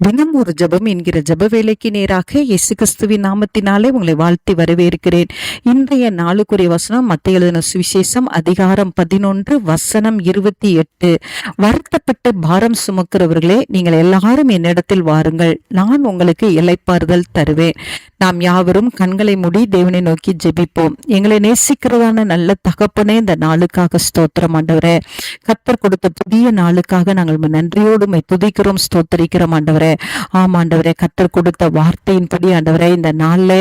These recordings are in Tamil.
தினம் ஒரு ஜெபம் என்கிற ஜெப வேலைக்கு நேராக இயேசு கிறிஸ்துவின் நாமத்தினாலே உங்களை வாழ்த்தி வரவேற்கிறேன். இன்றைய நாளுக்குரிய வசனம் மத்தேயு எழுதின சுவிசேஷம் அதிகாரம் 11 வசனம் 28. வருத்தப்பட்டு பாரம் சுமக்கிறவர்களே, நீங்கள் எல்லாரும் என்னிடத்தில் வாருங்கள், நான் உங்களுக்கு இளைப்பாறுதல் தருவேன். நாம் யாவரும் கண்களை மூடி தேவனை நோக்கி ஜெபிப்போம். எங்களை நேசிக்கிறதான நல்ல தகப்பனே, இந்த நாளுக்காக ஸ்தோத்திரம் ஆண்டவரே. கர்த்தர் கொடுத்த புதிய நாளுக்காக நாங்கள் நன்றியோடு துதிக்கிறோம், ஸ்தோத்தரிக்கிறோம் ஆண்டவரே. ஆமாண்டவரே, கர்த்தர் கொடுத்த வார்த்தையின்படி ஆண்டவரே, இந்த நாள்ல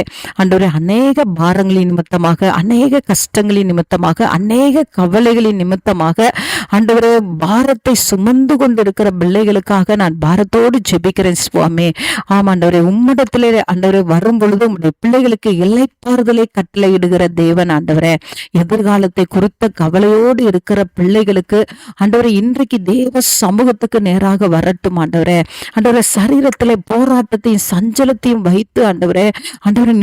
ஆண்டவரே அநேக பாரங்களின் நிமித்தமாக, அநேக கஷ்டங்களின் நிமித்தமாக, அநேக கவலைகளின் நிமித்தமாக ஆண்டவரே பாரத்தை சுமந்து கொண்டிருக்கிற பிள்ளைகளுக்காக நான் பாரத்தோடு ஜெபிக்கிறேன் சுவாமி. ஆமாண்டவரே, உம்மிடத்திலே ஆண்டவரே வரும் பொழுது உடைய பிள்ளைகளுக்கு இளைப்பாறுதலை கட்டளையிடுகிற தேவன் ஆண்டவரே. எதிர்காலத்தை குறித்த கவலையோடு இருக்கிற பிள்ளைகளுக்கு ஆண்டவரே இன்றைக்கு தேவ சமூகத்துக்கு நேராக வரட்டும் ஆண்டவரே. ஆண்டவரே, சரீரத்திலே போராட்டத்தையும் சஞ்சலத்தையும் வைத்து ஆண்டவரே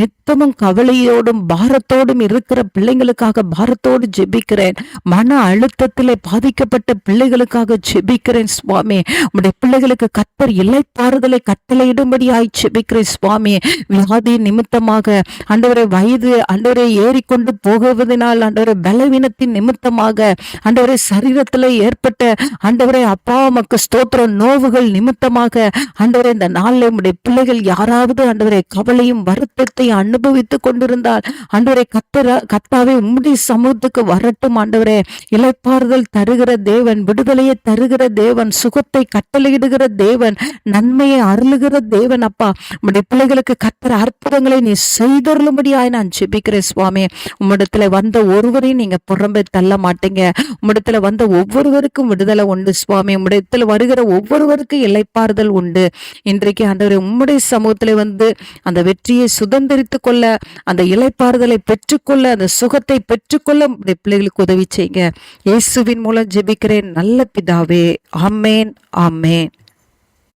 நித்தமும் கவலையோடும் பாரத்தோடும் இருக்கிற பிள்ளைங்களுக்காக பாரத்தோடு ஜெபிக்கிறேன். மன அழுத்தத்திலே பாதிக்கப்பட்ட பிள்ளைகளுக்காக ஜெபிக்கிறேன் சுவாமி. உடைய பிள்ளைகளுக்கு கர்த்தர் இளைப்பாறுதலை கட்டளையிடும்படியாய் ஜெபிக்கிறேன் சுவாமி. வியாதி நிமித்தமாக ஆண்டவரே வயது ஆண்டவரை ஏறிக்கொண்டு போகுவதனால் ஆண்டவரை பலவீனத்தின் நிமித்தமாக ஆண்டவரை சரீரத்திலே ஏற்பட்ட ஆண்டவரை அப்பா உமக்கு ஸ்தோத்திரம் நோவுகள் நிமித்தமாக ஆண்டவரே இந்த நாளில் உம்முடைய பிள்ளைகள் யாராவது ஆண்டவரே கவலையும் வருத்தத்தை அனுபவித்துக் கொண்டிருந்தால் ஆண்டவரே கர்த்தாவே உம்முடைய சமூகத்துக்கு வரட்டும் ஆண்டவரே. இளைப்பாறுதல் தருகிற தேவன், விடுதலையை தருகிற தேவன், சுகத்தை கட்டளையிடுகிற தேவன், நன்மையை அருளுகிற தேவன் அப்பா. உம்முடைய பிள்ளைகளுக்கு கர்த்தர் அற்புதங்களை நீ செய்தருளும்படியாய் நான் ஜெபிக்கிறேன் சுவாமி. உம்மிடத்துல வந்த ஒருவரையும் நீங்க புறம்பே தள்ள மாட்டீங்க. உம்மிடத்துல வந்த ஒவ்வொருவருக்கும் விடுதலை உண்டு சுவாமி. உம்மிடத்துல வருகிற ஒவ்வொருவருக்கும் இளைப்பாறுதல் உண்டு. இன்றைக்கு ஆண்டவரே உம்முடைய சமூகத்திலே வந்து அந்த வெற்றியை சுதந்திரித்துக் கொள்ள, அந்த இளைப்பாறுதலை பெற்றுக்கொள்ள, அந்த சுகத்தை பெற்றுக்கொள்ள உம்முடைய பிள்ளைகளுக்கு உதவி செய்யுங்க. இயேசுவின் மூலம் ஜெபிக்கிறேன் நல்ல பிதாவே. ஆமேன், ஆமேன்.